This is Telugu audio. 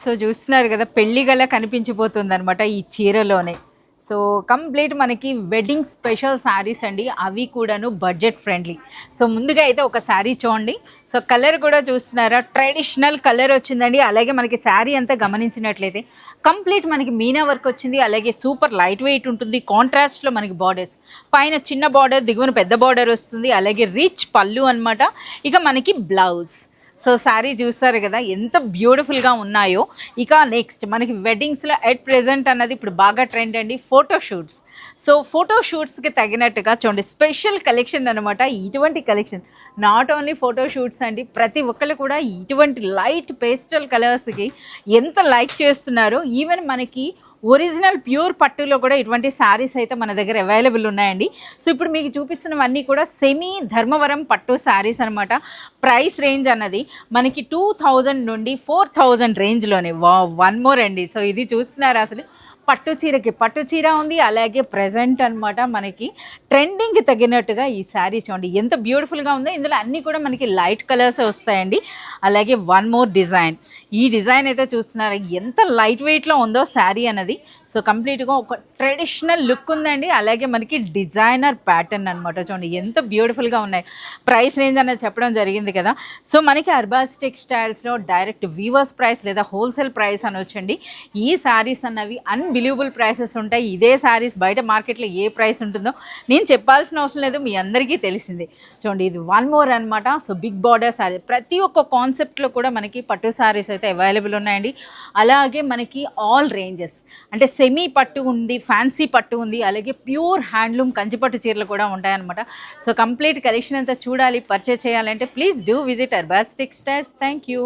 సో చూస్తున్నారు కదా, పెళ్లి గల కనిపించిపోతుంది అనమాట ఈ చీరలోనే. సో కంప్లీట్ మనకి వెడ్డింగ్ స్పెషల్ శారీస్ అండి, అవి కూడాను బడ్జెట్ ఫ్రెండ్లీ. సో ముందుగా అయితే ఒక శారీ చూడండి. సో కలర్ కూడా చూస్తున్నారా, ట్రెడిషనల్ కలర్ వచ్చిందండి. అలాగే మనకి శారీ అంతా గమనించినట్లయితే కంప్లీట్ మనకి మీనా వర్క్ వచ్చింది. అలాగే సూపర్ లైట్ వెయిట్ ఉంటుంది. కాంట్రాస్ట్లో మనకి బార్డర్స్, పైన చిన్న బార్డర్, దిగువన పెద్ద బార్డర్ వస్తుంది. అలాగే రిచ్ పళ్ళు అనమాట. ఇక మనకి బ్లౌజ్. సో శారీ చూస్తారు కదా ఎంత బ్యూటిఫుల్గా ఉన్నాయో. ఇక నెక్స్ట్ మనకి వెడ్డింగ్స్లో ఎట్ ప్రెజెంట్ అన్నది ఇప్పుడు బాగా ట్రెండ్ అండి, ఫోటోషూట్స్. సో ఫోటోషూట్స్కి తగినట్టుగా చూడండి స్పెషల్ కలెక్షన్ అనమాట. ఇటువంటి కలెక్షన్ నాట్ ఓన్లీ ఫోటోషూట్స్ అండి, ప్రతి ఒక్కరు కూడా ఇటువంటి లైట్ పేస్టల్ కలర్స్కి ఎంత లైక్ చేస్తున్నారో. ఈవెన్ మనకి ఒరిజినల్ ప్యూర్ పట్టులో కూడా ఇటువంటి శారీస్ అయితే మన దగ్గర అవైలబుల్ ఉన్నాయండి. సో ఇప్పుడు మీకు చూపిస్తున్నవన్నీ కూడా సెమీ ధర్మవరం పట్టు శారీస్ అనమాట. ప్రైస్ రేంజ్ అన్నది మనకి 2000 నుండి 4000 రేంజ్లోనే. వన్ మోర్ అండి. సో ఇది చూస్తున్నారు, అసలు పట్టు చీరకి పట్టు చీర ఉంది. అలాగే ప్రజెంట్ అనమాట మనకి ట్రెండింగ్కి తగినట్టుగా ఈ శారీ చూడండి ఎంత బ్యూటిఫుల్గా ఉందో. ఇందులో అన్నీ కూడా మనకి లైట్ కలర్స్ వస్తాయండి. అలాగే వన్ మోర్ డిజైన్, ఈ డిజైన్ అయితే చూస్తున్నారు ఎంత లైట్ వెయిట్లో ఉందో శారీ అన్నది. సో కంప్లీట్గా ఒక ట్రెడిషనల్ లుక్ ఉందండి. అలాగే మనకి డిజైనర్ ప్యాటర్న్ అనమాట. చూడండి ఎంత బ్యూటిఫుల్గా ఉన్నాయి. ప్రైస్ రేంజ్ అనేది చెప్పడం జరిగింది కదా. సో మనకి అర్బాస్ టెక్స్టైల్స్లో డైరెక్ట్ వీవర్స్ ప్రైస్ లేదా హోల్సేల్ ప్రైస్ అనొచ్చండి. ఈ శారీస్ అన్నవి అన్బిలీవబుల్ ప్రైసెస్ ఉంటాయి. ఇదే శారీస్ బయట మార్కెట్లో ఏ ప్రైస్ ఉంటుందో నేను చెప్పాల్సిన అవసరం లేదు, మీ అందరికీ తెలిసిందే. చూడండి ఇది వన్ మోర్ అనమాట. సో బిగ్ బార్డర్ శారీ, ప్రతి ఒక్క కాన్సెప్ట్లో కూడా మనకి పట్టు శారీస్ అయితే అవైలబుల్ ఉన్నాయండి. అలాగే మనకి ఆల్ రేంజెస్, అంటే సెమీ పట్టు ఉంది, ఫ్యాన్సీ పట్టు ఉంది, అలాగే ప్యూర్ హ్యాండ్లూమ్ కంచిపట్టు చీరలు కూడా ఉంటాయన్నమాట. సో కంప్లీట్ కలెక్షన్ అంతా చూడాలి, పర్చేస్ చేయాలంటే please do visit Arbaz textiles. Thank you.